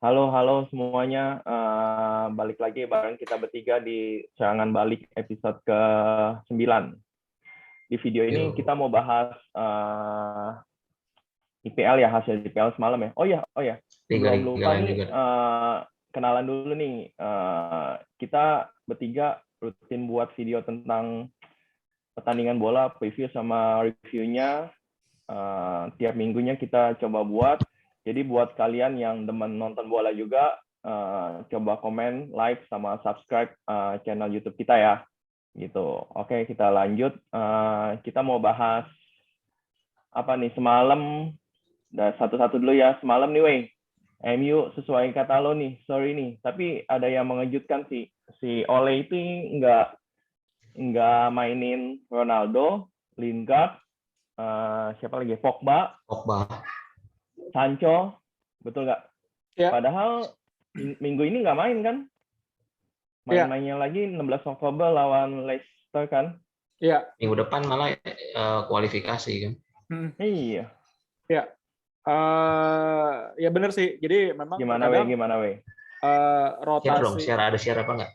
Halo, halo semuanya. Balik lagi bareng kita bertiga di Serangan Balik episode ke-9. Di video ini Yo, kita mau bahas IPL ya, hasil IPL semalam ya. Oh ya. Sebelum Liga lupa lain nih, juga. kenalan dulu nih. Kita bertiga rutin buat video tentang pertandingan bola, preview sama reviewnya. Tiap minggunya kita coba buat. Jadi buat kalian yang demen nonton bola juga, coba komen, like, sama subscribe channel YouTube kita ya. Gitu. Oke, kita lanjut. Kita mau bahas apa nih semalam. Satu-satu dulu ya. Semalam nih, Wei. MU sesuai kata lo nih, sorry nih. Tapi ada yang mengejutkan sih. Si Ole itu nggak mainin Ronaldo, Lingard, siapa lagi? Pogba, Pogba. Sancho, betul nggak? Ya, Padahal minggu ini nggak main kan? ya, Main-mainnya lagi 16 Oktober lawan Leicester kan? ya. Minggu depan malah kualifikasi kan. Iya. Ya. Ya benar sih. Jadi memang Gimana terkadang Wei? Share dong, rotasi ada share apa enggak?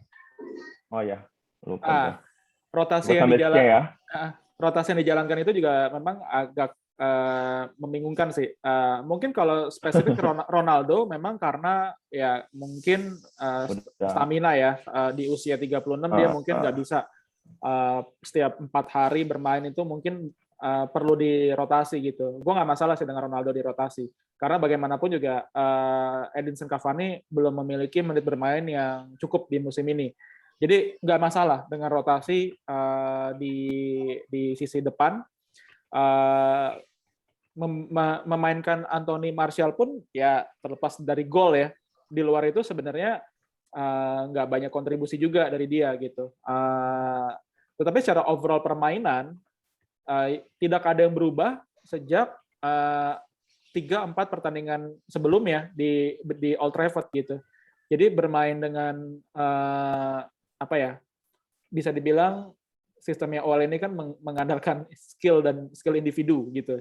Oh ya, lupa gue. rotasi Gue yang sambil share ya. rotasi yang dijalankan itu juga memang agak membingungkan sih. Mungkin kalau spesifik Ronaldo memang karena ya mungkin Udah. stamina ya, di usia 36 dia mungkin nggak bisa setiap 4 hari bermain itu mungkin perlu dirotasi gitu. Gue nggak masalah sih dengan Ronaldo dirotasi, karena bagaimanapun juga Edinson Cavani belum memiliki menit bermain yang cukup di musim ini. Jadi nggak masalah dengan rotasi di sisi depan. Memainkan Anthony Martial pun ya terlepas dari gol ya, di luar itu sebenarnya nggak banyak kontribusi juga dari dia gitu. Tetapi secara overall permainan tidak ada yang berubah sejak 3-4 pertandingan sebelumnya di Old Trafford gitu. Jadi bermain dengan apa ya, bisa dibilang sistemnya Ole ini kan mengandalkan skill individu gitu,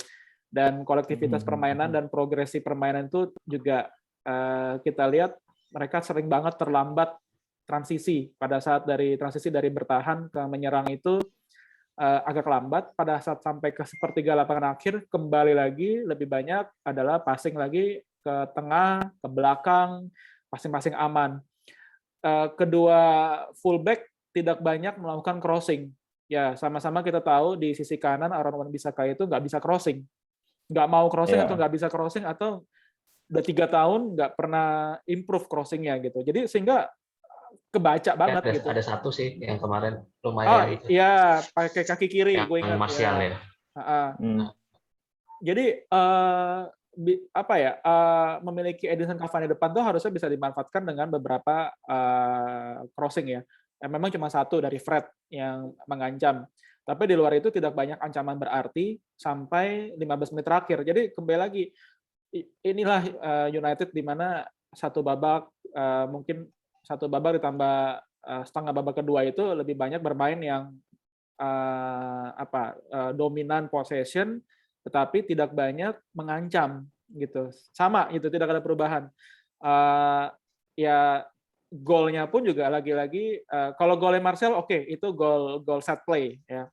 dan kolektivitas permainan dan progresi permainan itu juga kita lihat mereka sering banget terlambat transisi. Pada saat transisi dari bertahan ke menyerang itu agak lambat. Pada saat sampai ke sepertiga lapangan akhir, kembali lagi lebih banyak adalah passing lagi ke tengah, ke belakang, masing-masing aman. Kedua fullback tidak banyak melakukan crossing. Ya, sama-sama kita tahu di sisi kanan Aaron Wan-Bissaka itu nggak bisa crossing. Nggak mau crossing atau nggak bisa crossing, atau udah 3 tahun nggak pernah improve crossingnya gitu. Jadi sehingga kebaca banget gitu. Ada satu sih yang kemarin Oh lumayan. iya, pakai kaki kiri, gue Yang ingat Martial ya. Jadi apa ya, memiliki Edinson Cavani depan tuh harusnya bisa dimanfaatkan dengan beberapa crossing ya. Memang cuma satu dari Fred yang mengancam. Tapi di luar itu tidak banyak ancaman berarti sampai 15 menit terakhir. Jadi kembali lagi, inilah United di mana mungkin satu babak ditambah setengah babak kedua itu lebih banyak bermain yang dominan possession, tetapi tidak banyak mengancam gitu. Sama gitu, tidak ada perubahan. Ya golnya pun juga lagi-lagi kalau golnya Marcel oke, itu gol set play ya.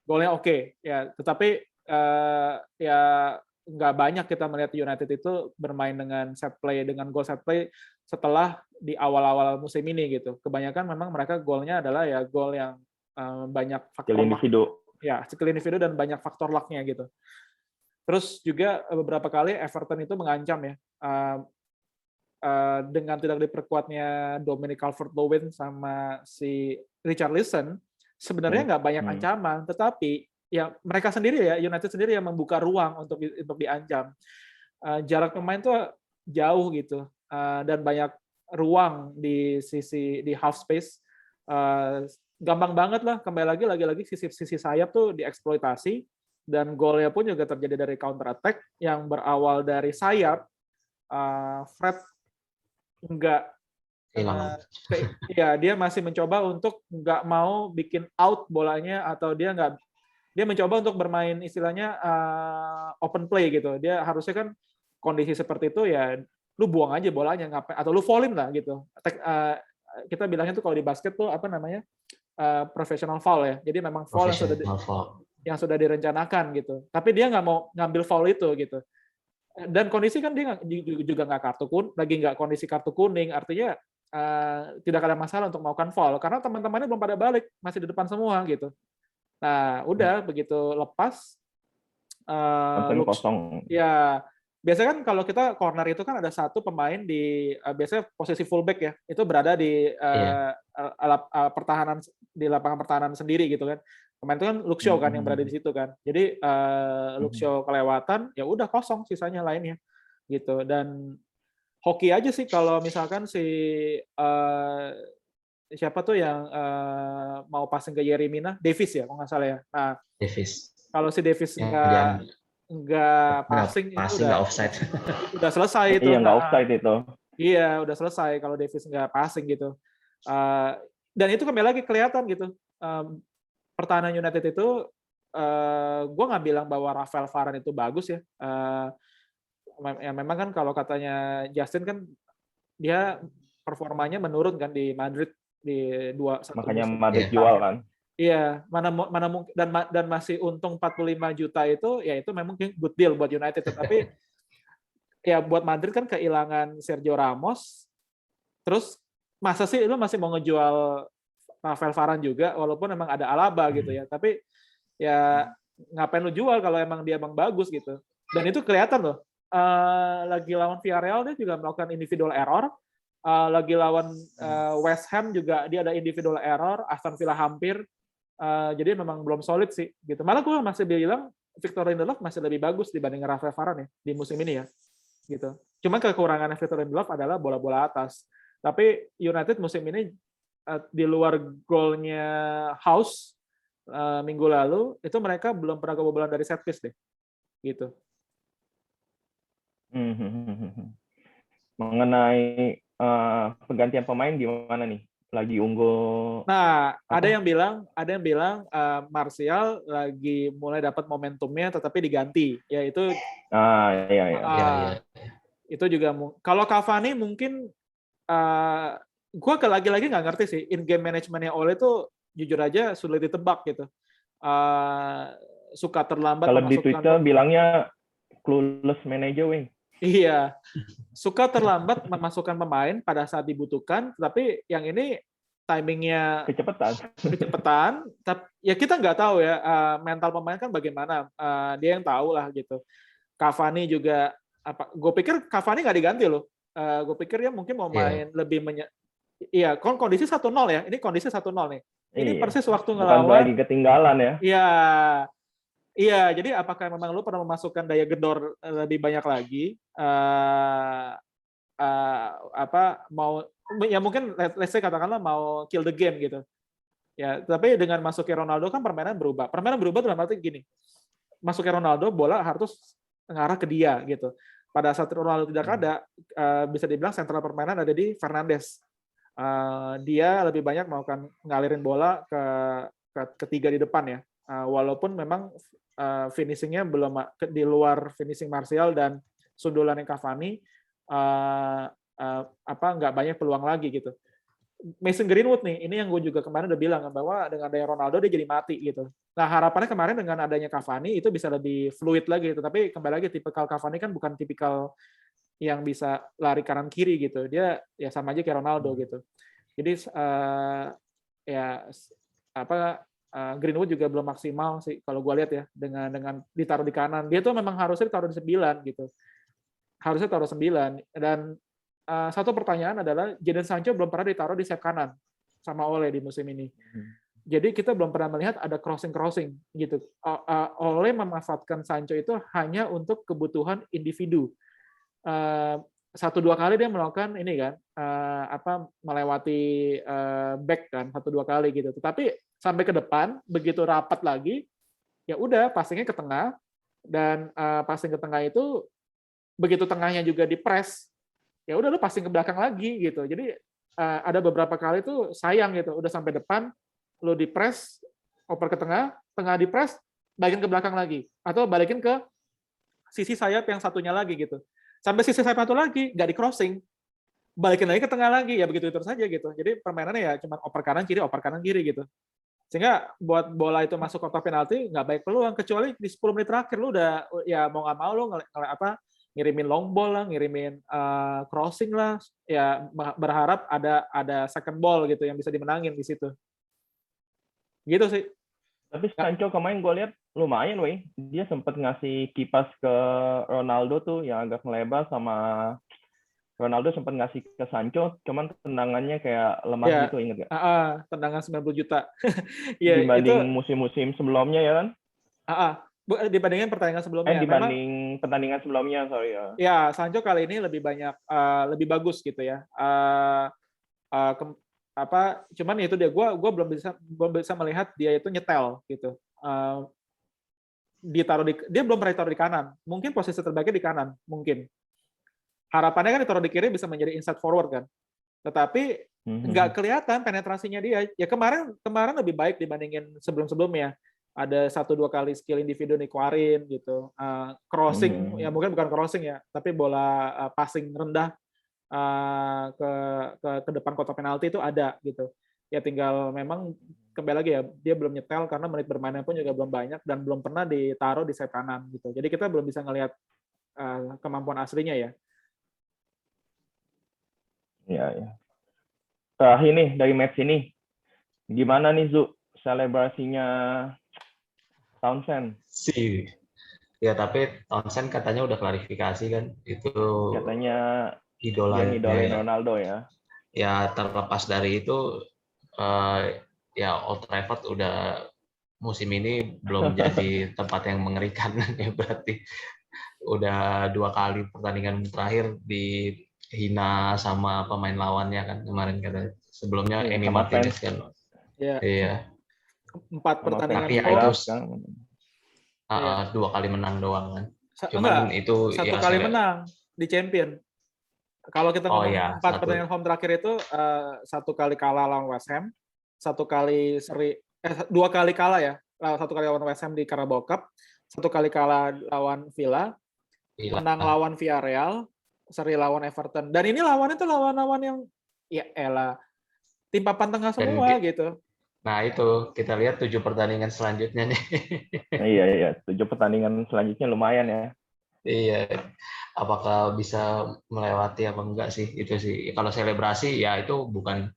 Golnya oke ya, tetapi ya nggak banyak kita melihat United itu bermain dengan set play, dengan gol set play setelah di awal-awal musim ini gitu. Kebanyakan memang mereka golnya adalah ya gol yang banyak faktor individu. Ya, skill individu dan banyak faktor luck-nya gitu. Terus juga beberapa kali Everton itu mengancam ya, dengan tidak diperkuatnya Dominic Calvert-Lewin sama si Richarlison, sebenarnya nggak banyak ancaman, tetapi ya mereka sendiri ya, United sendiri yang membuka ruang untuk diancam. Jarak pemain tuh jauh gitu, dan banyak ruang di half space. Gampang banget lah, kembali lagi sisi sayap tuh dieksploitasi, dan golnya pun juga terjadi dari counter attack yang berawal dari sayap. Fred enggak, ya dia masih mencoba untuk nggak mau bikin out bolanya, atau dia mencoba untuk bermain istilahnya open play gitu. Dia harusnya kan kondisi seperti itu ya lu buang aja bolanya, ngapain, atau lu foul-in lah gitu. Kita bilangnya tuh kalau di basket tuh apa namanya, professional foul ya. Jadi memang foul yang sudah direncanakan gitu. Tapi dia nggak mau ngambil foul itu gitu. Dan kondisi kan dia juga nggak nggak kondisi kartu kuning, artinya tidak ada masalah untuk melakukan foul karena teman-temannya belum pada balik, masih di depan semua gitu. Nah, udah begitu lepas kosong. Ya, biasanya kan kalau kita corner itu kan ada satu pemain di biasanya posisi fullback ya, itu berada di pertahanan, di lapangan pertahanan sendiri gitu kan. Pemain itu kan Luke Shaw kan yang berada di situ kan. Jadi Luke Shaw kelewatan, ya udah kosong sisanya lainnya gitu. Dan hoki aja sih kalau misalkan si siapa tuh yang mau passing ke Yeremina, Davis ya kalau nggak salah ya. Nah, Davis. kalau si Davis nggak passing itu nggak offside. Udah selesai itu. Iya, nggak offside itu. Iya, udah selesai kalau Davis nggak passing gitu. Dan itu kembali lagi kelihatan gitu. Pertahanan United itu, gue nggak bilang bahwa Rafael Varane itu bagus ya. Ya memang kan kalau katanya Justin kan dia performanya menurun kan di Madrid di 2-1. Makanya Madrid jual kan. Iya, mana mungkin, dan masih untung 45 juta itu, ya itu memang good deal buat United. Tapi ya buat Madrid kan kehilangan Sergio Ramos, terus masa sih lu masih mau ngejual Rafael Varane juga, walaupun emang ada Alaba gitu ya. Tapi ya ngapain lu jual kalau emang dia emang bagus gitu. Dan itu kelihatan loh. Lagi lawan Villarreal dia juga melakukan individual error. Lagi lawan West Ham juga dia ada individual error. Aston Villa hampir. Jadi memang belum solid sih gitu. Malah gue masih bilang Victor Lindelof masih lebih bagus dibanding Rafael Varane ya di musim ini ya gitu. Cuman kekurangannya Victor Lindelof adalah bola-bola atas. Tapi United musim ini di luar golnya House minggu lalu itu mereka belum pernah kebobolan dari set piece deh gitu. Mengenai pergantian pemain gimana nih? Lagi unggul. Nah, ada yang bilang Martial lagi mulai dapat momentumnya, tetapi diganti. Ya itu. Iya. Itu juga. Kalau Cavani mungkin, gue lagi-lagi nggak ngerti sih. In game manajemennya Ole itu jujur aja sulit ditebak gitu. Suka terlambat. Kalau di Twitter bilangnya clueless manager, wing. Iya, suka terlambat memasukkan pemain pada saat dibutuhkan, tapi yang ini timingnya kecepatan. Tapi ya kita nggak tahu ya mental pemain kan bagaimana, dia yang tahu lah gitu. Cavani juga gue pikir Cavani nggak diganti loh. Gue pikir dia mungkin mau main lebih iya, kondisi 1-0 ya. Ini kondisi 1-0 nih. Ini persis waktu ngelawan. Bukan lagi ketinggalan ya. Iya, jadi apakah memang lu pernah memasukkan daya gedor lebih banyak lagi? Ya mungkin let's say katakanlah mau kill the game gitu. Ya, tapi dengan masuknya Ronaldo kan permainan berubah. Permainan berubah dalam arti gini. Masuknya Ronaldo, bola harus mengarah ke dia gitu. Pada saat Ronaldo tidak ada, bisa dibilang sentral permainan ada di Fernandes. Dia lebih banyak melakukan ngalirin bola ke ketiga di depan ya. Walaupun memang finishingnya belum di luar finishing Martial dan sundulannya Cavani, nggak banyak peluang lagi gitu. Mason Greenwood nih, ini yang gue juga kemarin udah bilang bahwa dengan adanya Ronaldo dia jadi mati gitu. Nah harapannya kemarin dengan adanya Cavani itu bisa lebih fluid lagi gitu. Tapi kembali lagi tipikal Cavani kan bukan tipikal yang bisa lari kanan kiri gitu. Dia ya sama aja kayak Ronaldo gitu. Jadi Greenwood juga belum maksimal sih kalau gue lihat ya dengan ditaruh di kanan. Dia tuh memang harusnya ditaruh di 9 gitu. Harusnya taruh 9 dan satu pertanyaan adalah Jadon Sancho belum pernah ditaruh di sayap kanan sama Ole di musim ini. Jadi kita belum pernah melihat ada crossing gitu. Ole memanfaatkan Sancho itu hanya untuk kebutuhan individu. 1-2 kali dia melakukan ini kan melewati back kan 1-2 kali gitu. Tetapi sampai ke depan begitu rapat lagi ya udah passingnya ke tengah dan passing ke tengah itu begitu tengahnya juga di press ya udah lu passing ke belakang lagi gitu. Jadi ada beberapa kali tuh sayang gitu udah sampai depan lu di press oper ke tengah di press balikin ke belakang lagi atau balikin ke sisi sayap yang satunya lagi gitu. sampai sisi sayap satu lagi nggak di crossing, balikin lagi ke tengah lagi, ya begitu terus saja gitu. Jadi permainannya ya cuma oper kanan kiri gitu. Sehingga buat bola itu masuk kotak penalti nggak baik peluang, kecuali di 10 menit terakhir lu udah ya mau nggak mau lu ngirimin long ball lah, ngirimin crossing lah, ya berharap ada second ball gitu yang bisa dimenangin di situ. Gitu sih. Tapi Sancho kemarin gue lihat lumayan, weh. Dia sempat ngasih kipas ke Ronaldo tuh yang agak melebar, sama Ronaldo sempat ngasih ke Sancho, cuman tendangannya kayak lemah Ya, gitu, inget gak? tendangan 90 juta. Ya, Dibanding itu musim-musim sebelumnya ya kan? dibandingin pertandingan sebelumnya. Memang Dibanding pertandingan sebelumnya, sorry ya. ya Sancho kali ini lebih banyak lebih bagus gitu ya. Cuman itu dia gue belum bisa melihat dia itu nyetel gitu. Dia belum pernah ditaruh di kanan. Mungkin posisi terbaiknya di kanan, mungkin. Harapannya kan ditaruh di kiri bisa menjadi inside forward kan. Tetapi nggak kelihatan penetrasinya dia. Ya kemarin lebih baik dibandingin sebelum-sebelumnya. Ada 1-2 kali skill individu dikeluarin gitu. Crossing, ya mungkin bukan crossing ya, tapi bola passing rendah ke depan kotak penalti itu ada gitu. Ya tinggal memang kembali lagi ya, dia belum nyetel karena menit bermainnya pun juga belum banyak dan belum pernah ditaruh di sayap kanan gitu. Jadi kita belum bisa ngelihat kemampuan aslinya ya. Ya. Terakhir nih dari match ini, gimana nih Zu selebrasinya Townsend? Sih. Ya tapi Townsend katanya udah klarifikasi kan, itu Katanya dia idolanya ngidolain ya. Ronaldo ya. Ya terlepas dari itu, ya Old Trafford udah musim ini belum jadi tempat yang mengerikan ya, berarti udah 2 kali pertandingan terakhir dihina sama pemain lawannya kan kemarin, kata sebelumnya Emi Sama fans. Martinez kan. Ya. Iya. 4 Sama pertandingan Tapi ya home. itu Iya. 2 kali menang doang kan. Enggak, Itu 1 ya kali menang di Champion. Kalau kita ngomong ya, 4 pertandingan home terakhir itu 1 kali kalah lawan West Ham, 1 kali 2 kali kalah ya, 1 kali lawan West Ham di Carabao Cup, 1 kali kalah lawan Villa, menang lawan Villarreal, seri lawan Everton. Dan ini lawannya tuh lawan-lawan yang ya elah tim papan tengah semua gitu. Nah itu kita lihat 7 pertandingan selanjutnya nih. Iya, 7 pertandingan selanjutnya lumayan ya. Iya, apakah bisa melewati apa enggak sih, itu sih. Kalau selebrasi ya itu bukan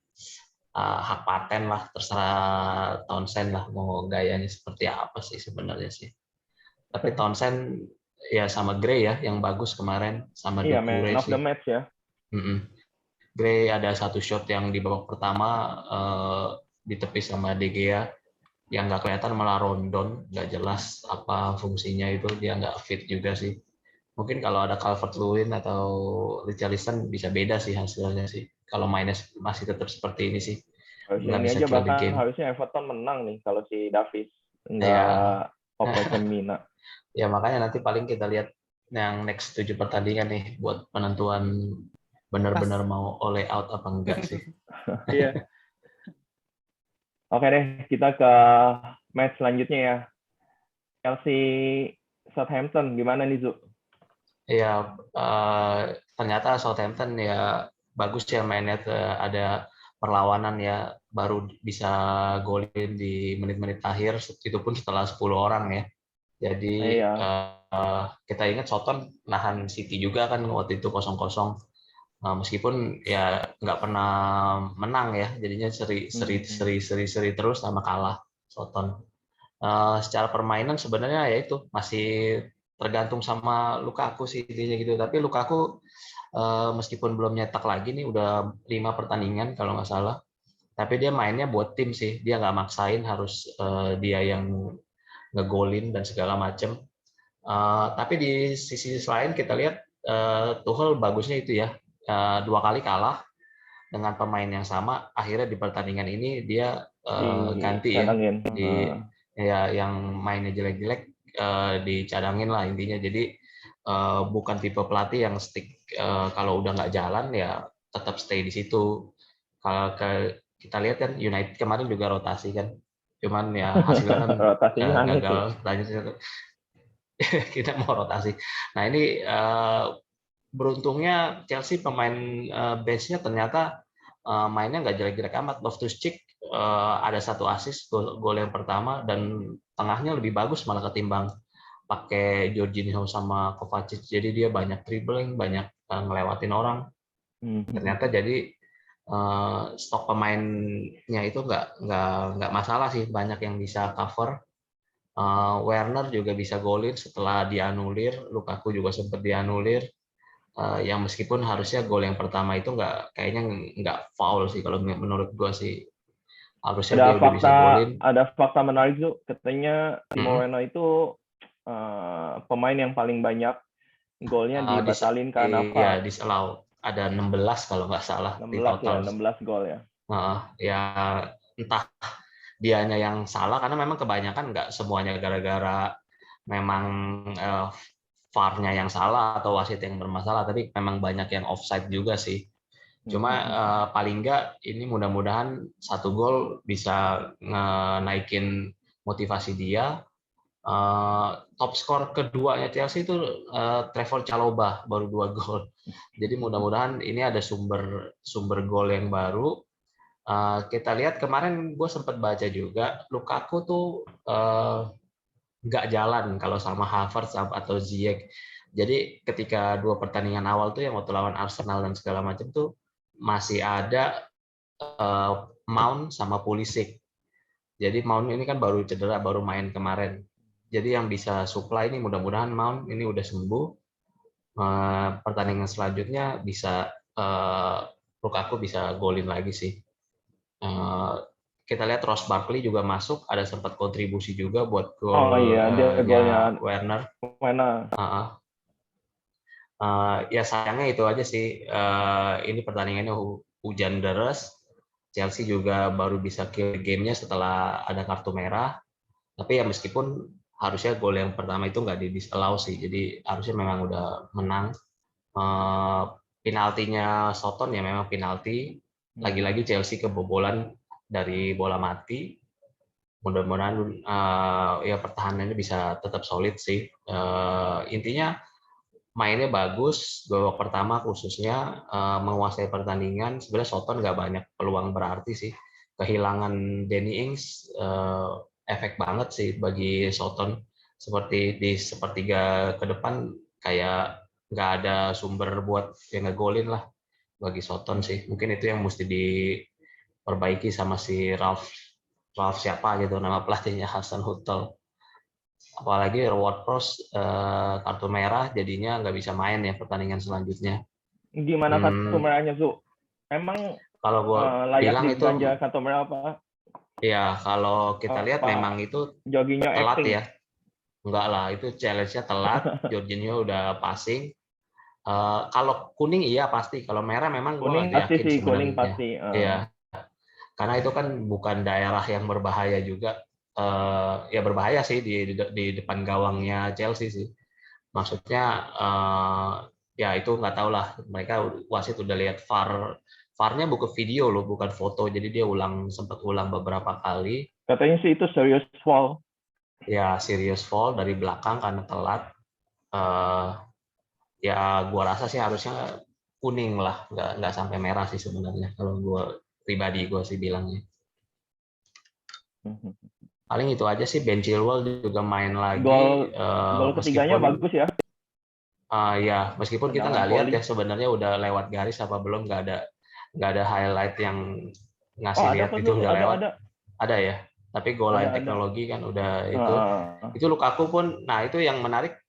hak paten lah, terserah Townsend lah mau gayanya seperti apa sih sebenarnya sih. Tapi Townsend ya sama Gray ya yang bagus kemarin, sama Iya, Doucouré man of the sih. match ya. Gray ada 1 shot yang di babak pertama ditepis sama De Gea yang nggak kelihatan, malah Rondon, nggak jelas apa fungsinya itu, dia nggak fit juga sih. Mungkin kalau ada Calvert-Lewin atau Richarlison bisa beda sih hasilnya sih. Kalau mainnya masih tetap seperti ini sih, Harusnya nggak ini bisa aja, kill the bahkan game. harusnya Everton menang nih kalau si Davies Ya, nggak operasi Mina. ya makanya nanti paling kita lihat yang next 7 pertandingan nih buat penentuan benar-benar mau all out apa enggak sih. Iya. Oke deh, kita ke match selanjutnya ya. Chelsea Southampton, gimana nih Zu? Ya, ternyata Southampton ya bagus ya mainnya, ada perlawanan ya, baru bisa golin di menit-menit akhir, itu pun setelah 10 orang ya. Jadi Iya. kita ingat Soton nahan City juga kan waktu itu 0-0. Meskipun ya nggak pernah menang ya, jadinya seri terus sama kalah Soton. Secara permainan sebenarnya ya itu masih tergantung sama Lukaku sih intinya gitu. Tapi Lukaku meskipun belum nyetak lagi nih, udah 5 pertandingan kalau nggak salah. Tapi dia mainnya buat tim sih, dia nggak maksain harus dia yang ngegolin dan segala macem. Tapi di sisi lain kita lihat Tuchel bagusnya itu ya, 2 kali kalah dengan pemain yang sama, akhirnya di pertandingan ini dia ganti ya, yang mainnya jelek-jelek dicadangin lah intinya. Jadi bukan tipe pelatih yang stick kalau udah nggak jalan ya tetap stay di situ. Kalau kita lihat kan United kemarin juga rotasi kan, cuman ya hasilnya kan Rotasinya aneh gagal. Kita mau rotasi. Nah ini beruntungnya Chelsea pemain benchnya ternyata mainnya nggak jelek-jelek amat. Loftus-Cheek ada 1 assist gol yang pertama, dan tengahnya lebih bagus malah ketimbang pakai Jorginho sama Kovacic. Jadi dia banyak dribbling, banyak ngelewatin orang. Ternyata jadi stok pemainnya itu nggak masalah sih, banyak yang bisa cover. Werner juga bisa golin setelah dianulir, Lukaku juga sempat dianulir. Yang meskipun harusnya gol yang pertama itu kayaknya nggak foul sih kalau menurut gua sih, harusnya dia udah bisa golin. Ada fakta menarik tuh, katanya Timo Werner itu pemain yang paling banyak golnya dibatalin karena iya, VAR. disallow. Ada 16 kalau nggak salah 16 di total. ya, 16 gol ya. Ya entah dianya yang salah, karena memang kebanyakan nggak semuanya gara-gara memang VAR-nya yang salah atau wasit yang bermasalah, tapi memang banyak yang offside juga sih. Cuma paling nggak ini mudah-mudahan 1 gol bisa naikin motivasi dia. Top skor keduanya Chelsea itu Trevoh Chalobah, baru 2 gol. Jadi mudah-mudahan ini ada sumber gol yang baru. Kita lihat kemarin gue sempat baca juga, Lukaku tuh nggak jalan kalau sama Havertz atau Ziyech. Jadi ketika 2 pertandingan awal tuh yang waktu lawan Arsenal dan segala macam tuh masih ada Mount sama Pulisic. Jadi Mount ini kan baru cedera, baru main kemarin. Jadi yang bisa supply ini mudah-mudahan Mount ini udah sembuh. Pertandingan selanjutnya bisa Lukaku bisa golin lagi sih. Kita lihat Ross Barkley juga masuk, ada sempat kontribusi juga buat golnya Werner. Ya sayangnya itu aja sih. Ini pertandingannya hujan deras. Chelsea juga baru bisa kill game-nya setelah ada kartu merah. Tapi ya meskipun harusnya gol yang pertama itu nggak di-disallow sih. Jadi harusnya memang udah menang. Penaltinya Soton ya memang penalti. Lagi-lagi Chelsea kebobolan dari bola mati. Mudah-mudahan ya pertahanannya bisa tetap solid sih. Intinya mainnya bagus, babak pertama khususnya menguasai pertandingan. Sebenarnya Soton nggak banyak peluang berarti sih. Kehilangan Danny Ings efek banget sih bagi Soton. Seperti di sepertiga ke depan kayak nggak ada sumber buat yang ngegolin lah bagi Soton sih. Mungkin itu yang mesti diperbaiki sama si Ralph siapa gitu nama pelatihnya, Hasan Hüttl. Apalagi Ward-Prowse kartu merah jadinya nggak bisa main ya pertandingan selanjutnya. Gimana kartu merahnya, Zu? Emang kalau gue layak bilang itu diganja kartu merah apa? Ya kalau kita lihat memang itu telat acting. Ya. Enggak lah, itu challenge-nya telat. Jorginho udah passing. Kalau kuning iya pasti, kalau merah memang gue nggak yakin sih, sebenarnya. kuning pasti. Iya, karena itu kan bukan daerah yang berbahaya juga. Ya berbahaya sih di depan gawangnya Chelsea sih. Maksudnya ya itu nggak tahu lah. Mereka wasit udah lihat VAR-nya bukan video loh, bukan foto. Jadi dia sempat ulang beberapa kali. Katanya sih itu serious foul. Ya serious foul dari belakang karena telat. Ya gua rasa sih harusnya kuning lah, nggak sampai merah sih sebenarnya. Kalau gua pribadi gua sih bilangnya. Paling itu aja sih. Ben Chilwell juga main lagi. Gol ketiganya bagus ya. Ya meskipun kita nggak lihat ya sebenarnya udah lewat garis apa belum, nggak ada highlight yang ngasih lihat itu udah lewat. Ada ya. Tapi goal line teknologi kan udah itu Lukaku pun. Nah itu yang menarik,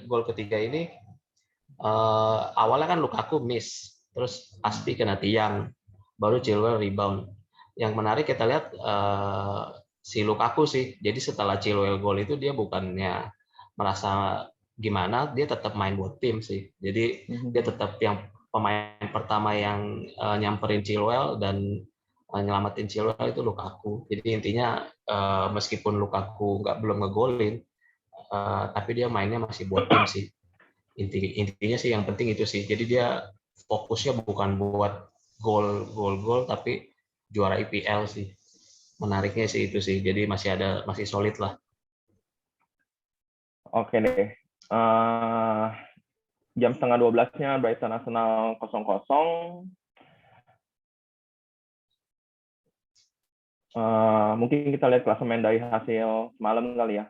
gol ketiga ini awalnya kan Lukaku miss, terus Aspi kena tiang, baru Chilwell rebound. Yang menarik kita lihat si Lukaku sih. Jadi setelah Chilwell gol itu dia bukannya merasa gimana, dia tetap main buat tim sih. Jadi dia tetap yang pemain pertama yang nyamperin Chilwell dan nyelamatin Chilwell itu Lukaku. Jadi intinya meskipun Lukaku belum ngegolin, tapi dia mainnya masih buat tim sih. Intinya sih yang penting itu sih. Jadi dia fokusnya bukan buat gol tapi juara IPL sih. Menariknya sih itu sih. Jadi masih solid lah. Oke deh. jam setengah 12-nya Brighton Arsenal 0-0. Mungkin kita lihat klasemen dari hasil semalam kali ya.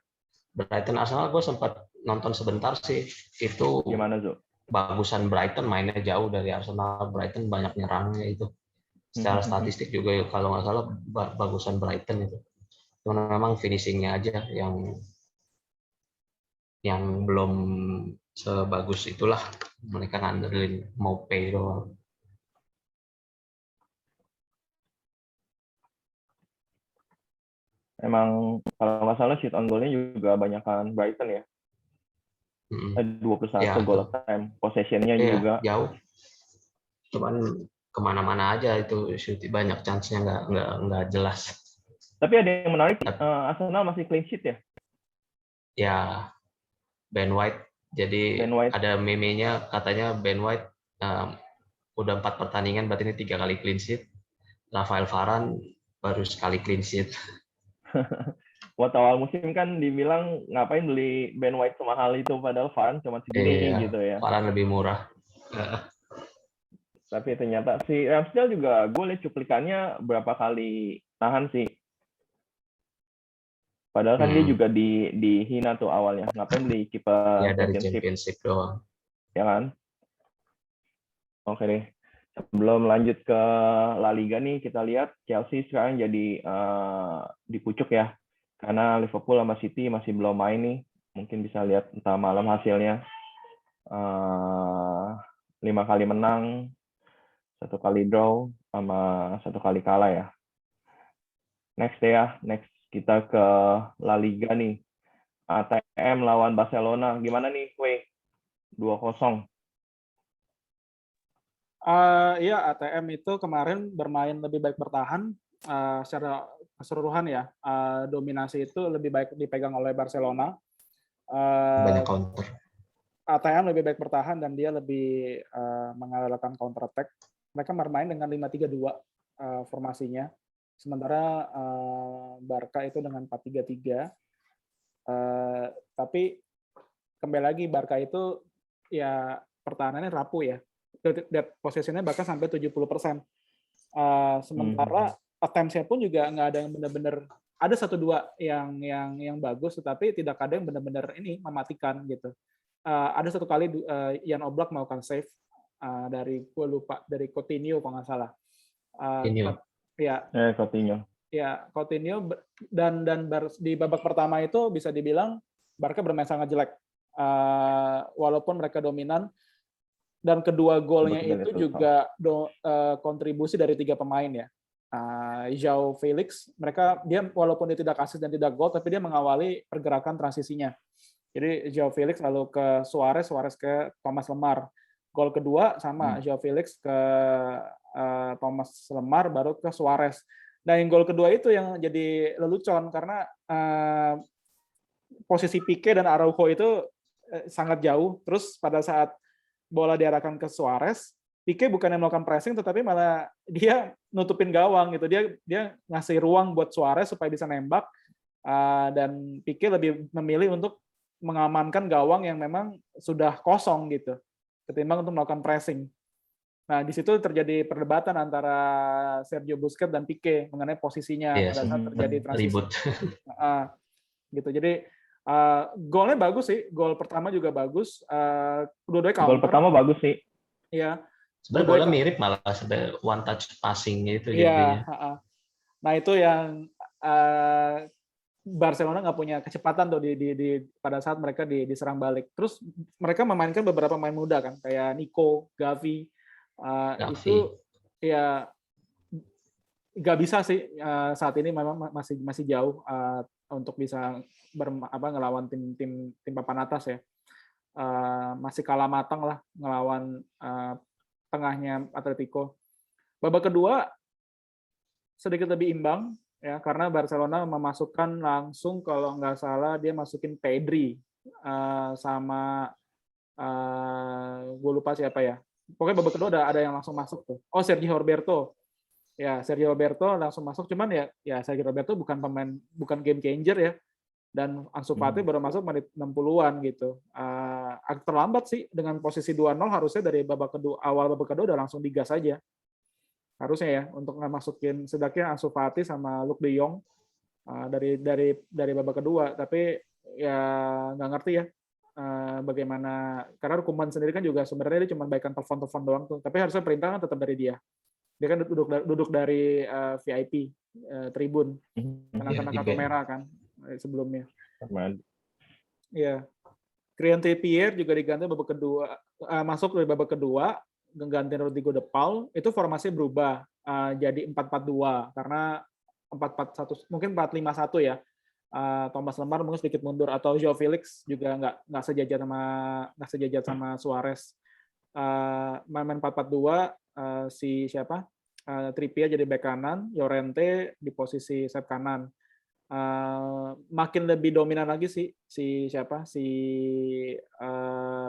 Brighton Arsenal gue sempat nonton sebentar sih. Itu Gimana, Zo? bagusan Brighton, mainnya jauh dari Arsenal. Brighton banyak nyerangnya itu. Secara statistik juga kalau nggak salah bagusan Brighton itu. Cuma memang finishingnya aja yang belum sebagus itulah. Mereka ngandelin Maupay doang. Emang kalau nggak salah shoot on goal-nya juga banyakan Brighton ya. 21 Ya, goal of time. Possession-nya iya, juga jauh. Cuman kemana-mana aja itu shoot banyak chance-nya nggak jelas. Tapi ada yang menarik, Arsenal masih clean sheet ya? Ya, Ben White. Jadi Ben White. ada meme-nya katanya Ben White udah 4 pertandingan, berarti ini 3 kali clean sheet. Rafael Varane baru sekali clean sheet. Waktu awal musim kan dibilang ngapain beli Ben White semahal itu, padahal Varane cuma segini gitu ya. Varane lebih murah. Tapi ternyata si Ramsdale juga gue lihat cuplikannya berapa kali tahan sih. Padahal kan dia juga dihina tuh awalnya. Ngapain beli kiper ya, dari championship doang. Ya kan? Oke deh. Sebelum lanjut ke La Liga nih, kita lihat Chelsea sekarang jadi di pucuk ya. Karena Liverpool sama City masih belum main nih. Mungkin bisa lihat entah malam hasilnya. 5 kali menang, 1 kali draw, sama 1 kali kalah ya. Next deh ya. Next kita ke La Liga nih. ATM lawan Barcelona. Gimana nih, Wei? 2-0. Iya, ATM itu kemarin bermain lebih baik bertahan secara keseluruhan ya. Dominasi itu lebih baik dipegang oleh Barcelona. Banyak counter. ATM lebih baik bertahan dan dia lebih mengandalkan counter attack. Mereka bermain dengan 5-3-2 formasinya. Sementara Barca itu dengan 4-3-3. Tapi kembali lagi Barca itu ya pertahanannya rapuh ya. Posisinya bahkan sampai 70%. Sementara attempts-nya pun juga nggak ada yang benar-benar, ada 1-2 yang bagus, tetapi tidak ada yang benar-benar ini mematikan gitu. Ada 1 kali Jan Oblak melakukan save dari gue lupa dari Coutinho kalau nggak salah. Coutinho. Ya, Coutinho dan di babak pertama itu bisa dibilang Barca bermain sangat jelek. Walaupun mereka dominan. Dan kedua golnya itu juga kontribusi dari 3 pemain ya. João Felix, dia walaupun dia tidak assist dan tidak gol, tapi dia mengawali pergerakan transisinya. Jadi João Felix lalu ke Suarez ke Thomas Lemar. Gol kedua sama João Felix ke Thomas Lemar baru ke Suarez. Nah, yang gol kedua itu yang jadi lelucon karena posisi Pique dan Araujo itu sangat jauh. Terus pada saat bola diarahkan ke Suarez, Pique bukan yang melakukan pressing, tetapi malah dia nutupin gawang gitu. Dia ngasih ruang buat Suarez supaya bisa nembak, dan Pique lebih memilih untuk mengamankan gawang yang memang sudah kosong gitu, ketimbang untuk melakukan pressing. Nah, di situ terjadi perdebatan antara Sergio Busquets dan Pique mengenai posisinya pada saat terjadi transisi. Gitu. Jadi golnya bagus sih, gol pertama juga bagus. Dua-duanya counter. Gol pertama bagus sih. Iya. Sebenarnya bola mirip malah sampai one touch passing gitu jadinya. Nah, itu yang Barcelona nggak punya kecepatan tuh di pada saat mereka diserang balik. Terus mereka memainkan beberapa pemain muda kan, kayak Nico, Gavi. Itu ya nggak bisa sih saat ini memang masih jauh untuk bisa ngelawan tim papan atas ya. Masih kalah matang lah ngelawan tengahnya Atletico. Babak kedua sedikit lebih imbang ya, karena Barcelona memasukkan langsung, kalau nggak salah dia masukin Pedri sama gue lupa siapa ya. Pokoknya babak kedua ada yang langsung masuk tuh. Oh, Sergio Roberto. Ya, Sergio Roberto langsung masuk, cuman ya Sergio Roberto bukan game changer ya. dan Ansu Fati baru masuk menit 60-an gitu. Agak terlambat sih dengan posisi 2-0, harusnya dari awal babak kedua udah langsung digas aja. Harusnya ya untuk nggak masukin setidaknya Ansu Fati sama Luuk de Jong dari babak kedua, tapi ya nggak ngerti ya bagaimana, karena Koeman sendiri kan juga sebenarnya dia cuma baikan telepon doang tuh, tapi harusnya perintah kan tetap dari dia. Dia kan duduk dari VIP tribun kena kartu merah kan sebelumnya. Iya. Kieran Trippier juga diganti babak kedua, masuk dari babak kedua, mengganti Rodrigo de Paul, itu formasinya berubah jadi 4-4-2 karena 4-4-1 mungkin 4-5-1 ya. Thomas Lemar mungkin sedikit mundur, atau Joao Felix juga nggak sejajar sama Suarez. Main 4-4-2, si siapa? Trippier jadi bek kanan, Llorente di posisi sayap kanan. Makin lebih dominan lagi si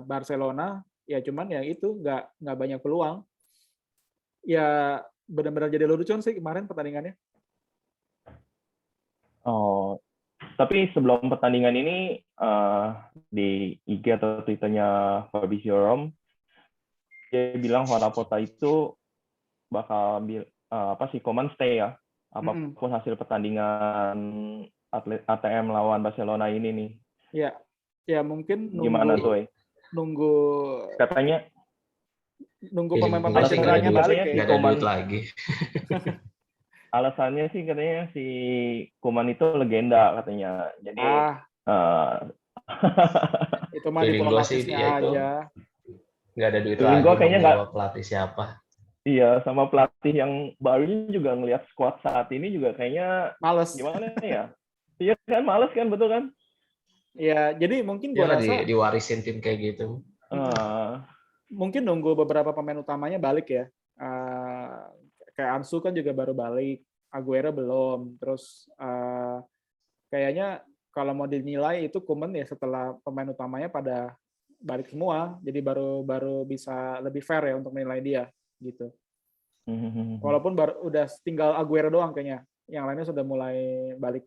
Barcelona, ya cuman ya itu nggak banyak peluang. Ya benar-benar jadi lelucon sih kemarin pertandingannya. Oh, tapi sebelum pertandingan ini di IG atau Twitternya Fabrizio Rom, dia bilang Laporta itu bakal Koeman stay ya, apapun hasil pertandingan ATM lawan Barcelona ini nih. Ya mungkin gimana tuh? Nunggu katanya pemain-pemain cederanya balik ya. Nggak ada duit lagi. Alasannya sih katanya si Koeman itu legenda katanya. Jadi itu mah diplomatisnya aja. Nggak ada duit lagi. Gue kayaknya nggak pelatih siapa. Iya, sama pelatih yang baru juga ngelihat squad saat ini juga kayaknya males. Gimana ya? Iya kan, males kan, betul kan? Ya, jadi mungkin gua rasa diwarisin tim kayak gitu. Mungkin nunggu beberapa pemain utamanya balik ya. Kayak Ansu kan juga baru balik, Aguero belum. Terus kayaknya kalau mau dinilai itu Koeman ya setelah pemain utamanya pada balik semua, jadi baru bisa lebih fair ya untuk menilai dia gitu. Walaupun udah tinggal Aguero doang kayaknya, yang lainnya sudah mulai balik.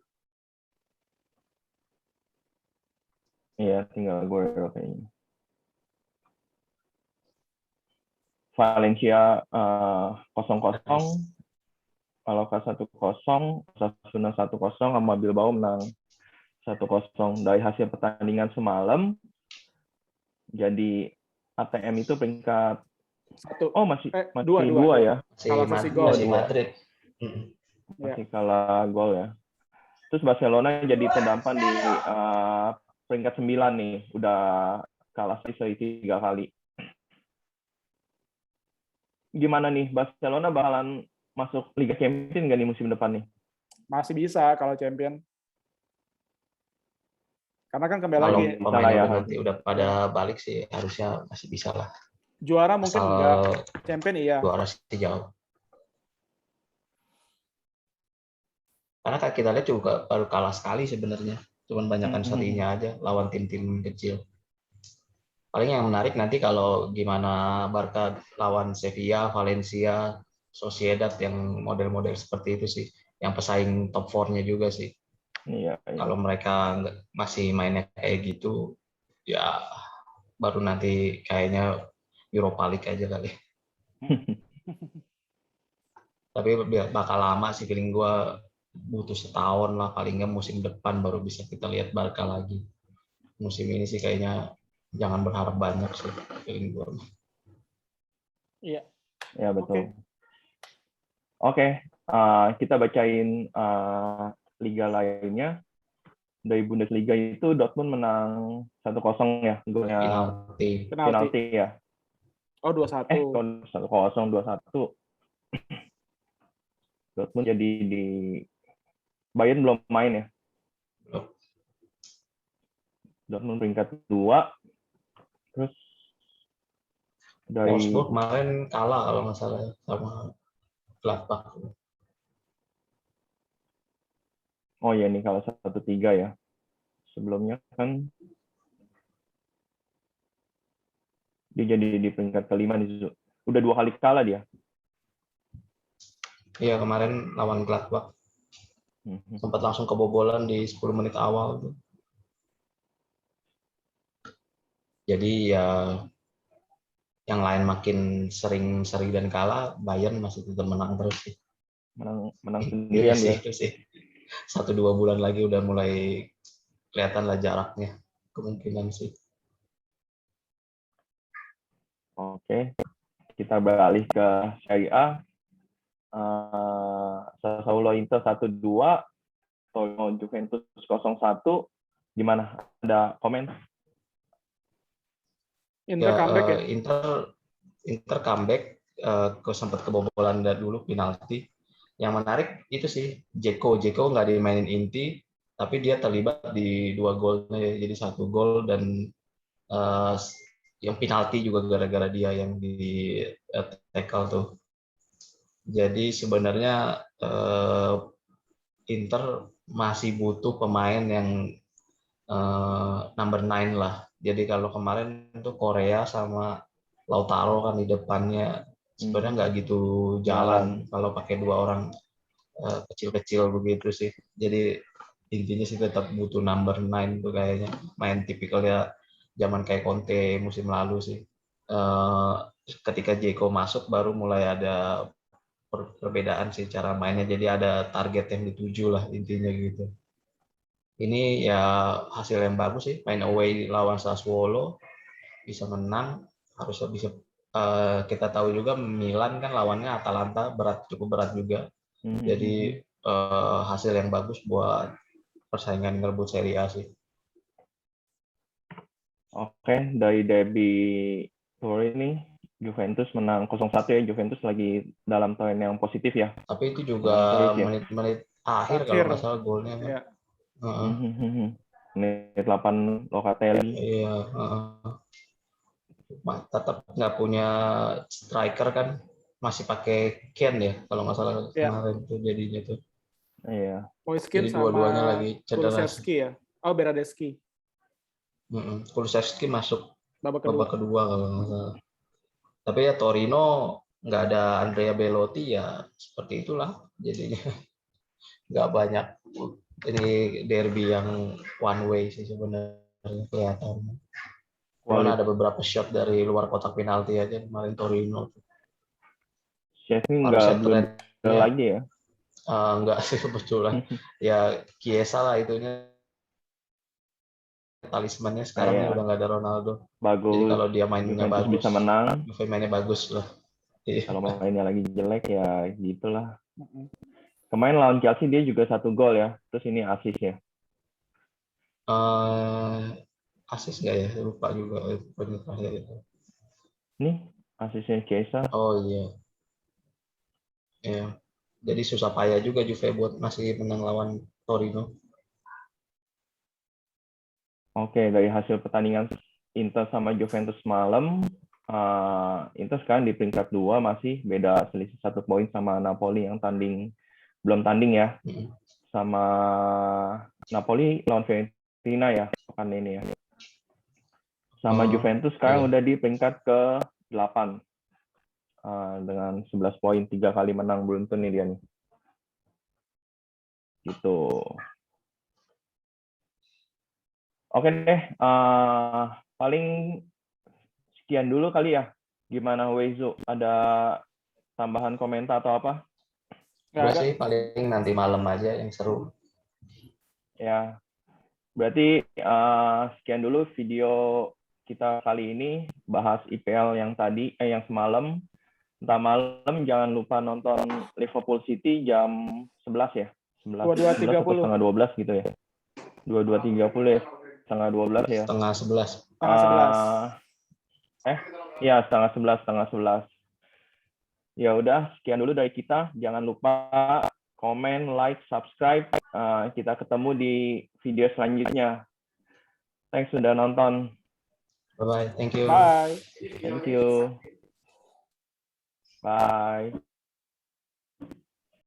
Iya, tinggal Aguero kayaknya. Valencia 0-0, kalau ke 1-0, Osasuna 1-0, sama Bilbao menang 1-0. Dari hasil pertandingan semalam, jadi ATM itu peringkat masih dua ya. Masih Madrid. Masih kalah gol ya. Terus Barcelona jadi terdampak di peringkat 9 nih, udah kalah seri 3 kali. Gimana nih, Barcelona bakalan masuk Liga Champions nggak nih musim depan nih? Masih bisa kalau champion. Karena kan kembali lagi. Nanti udah pada balik sih, harusnya masih bisa lah. Juara mungkin enggak, champion iya. Juara sih jauh. Karena kita lihat juga baru kalah sekali sebenarnya. Cuman banyakan serinya aja lawan tim-tim kecil. Paling yang menarik nanti kalau gimana Barca lawan Sevilla, Valencia, Sociedad yang model-model seperti itu sih. Yang pesaing top 4-nya juga sih. Iya. Kalau mereka masih mainnya kayak gitu, ya baru nanti kayaknya Europa League aja kali. Tapi bakal lama sih, feeling gue butuh setahun lah paling nggak, musim depan baru bisa kita lihat Barca lagi. Musim ini sih kayaknya jangan berharap banyak sih, feeling gue. Iya. Ya betul. Oke. Kita bacain liga lainnya. Dari Bundesliga itu Dortmund menang 1-0 ya, golnya penalti ya. Oh, 2-1. 1-0, 2-1. Dortmund jadi di Bayern belum main ya. Dortmund peringkat 2. Terus dari Wolfsburg kemarin kalah kalau nggak salah sama Gladbach. Oh ya, ini kalau 1-3 ya. Sebelumnya kan dia jadi di peringkat kelima nih. Udah 2 kali kalah dia. Iya, kemarin lawan Gladbach. Sempat langsung kebobolan di 10 menit awal tuh. Jadi ya yang lain makin sering seri dan kalah, Bayern masih tetap menang terus sih. Menang Iya sendirian sih dia. itu sih. 1-2 bulan lagi udah mulai kelihatan lah jaraknya, kemungkinan sih. Oke, kita beralih ke Serie A. Sassuolo Inter 1-2, Torino Juventus 0-1. Gimana? Ada komen? Inter comeback ya. Inter comeback, sempat kebobolan dulu penalti. Yang menarik itu sih Dzeko nggak dimainin inti, tapi dia terlibat di 2 golnya, jadi 1 gol dan yang penalti juga gara-gara dia yang di tackle tuh. Jadi sebenarnya Inter masih butuh pemain yang number 9 lah. Jadi kalau kemarin tuh Korea sama Lautaro kan di depannya sebenarnya nggak gitu jalan kalau pakai 2 orang kecil-kecil begitu sih. Jadi intinya sih tetap butuh number 9 tuh kayaknya, main tipikalnya zaman kayak Conte musim lalu sih. Ketika Dzeko masuk baru mulai ada perbedaan sih cara mainnya, jadi ada target yang dituju lah intinya gitu. Ini ya hasil yang bagus sih, main away lawan Sassuolo bisa menang, harusnya bisa. Kita tahu juga Milan kan lawannya Atalanta, cukup berat juga. Jadi hasil yang bagus buat persaingan ngerebut Serie A sih. Oke, dari derby sore ini Juventus menang 0-1 ya. Juventus lagi dalam tren yang positif ya. Tapi itu juga menit-menit akhir kalau nggak salah golnya kan. Ya. Menit 8 Locatelli. Iya. Tetap nggak punya striker kan, masih pakai Ken ya kalau nggak salah kemarin tuh jadinya tuh. Iya. Moiskin jadi dua-duanya sama lagi cedera. Kulusevski ya. Oh, Beradeski. Kulusevski masuk babak kedua kalau nggak salah. Tapi ya Torino nggak ada Andrea Belotti ya seperti itulah jadinya. Nggak banyak. Ini derby yang one way sih sebenarnya kelihatannya. Cuman ada beberapa shot dari luar kotak penalti aja kemarin Torino. Chesney belum lagi ya? Enggak sih kebetulan. Ya Chiesa lah itunya. Talismannya sekarang ini udah nggak ada Ronaldo. Bagus. Jadi kalau dia mainnya Juventus bagus, bisa menang. mainnya bagus lah. Kalau mainnya lagi jelek ya gitulah. Kemarin lawan Chelsea dia juga 1 gol ya. Terus ini assist ya. Assist nggak ya? Lupa juga. Nih assistnya Chiesa. Oh iya. Ya. Jadi susah payah juga Juve buat masih menang lawan Torino. Oke, dari hasil pertandingan Inter sama Juventus malam, Inter sekarang di peringkat 2 masih beda selisih 1 poin sama Napoli yang belum tanding ya. Sama Napoli lawan Fiorentina ya pekan ini ya. Sama Juventus sekarang udah di peringkat ke-8 dengan 11 poin, 3 kali menang beruntun nih dia nih. Gitu. Oke deh, paling sekian dulu kali ya. Gimana Wezo? Ada tambahan komentar atau apa? Udah sih, paling nanti malam aja yang seru. Ya, berarti sekian dulu video kita kali ini, bahas IPL yang semalam. Entah malam jangan lupa nonton Liverpool City jam 11 ya. 11 atau setengah 12 gitu ya. 22.30 ya. Setengah 12 ya. Setengah 11. Ya, setengah 11. Ya udah, sekian dulu dari kita. Jangan lupa komen, like, subscribe. Kita ketemu di video selanjutnya. Thanks sudah nonton. Bye-bye. Thank you. Bye. Thank you. Bye.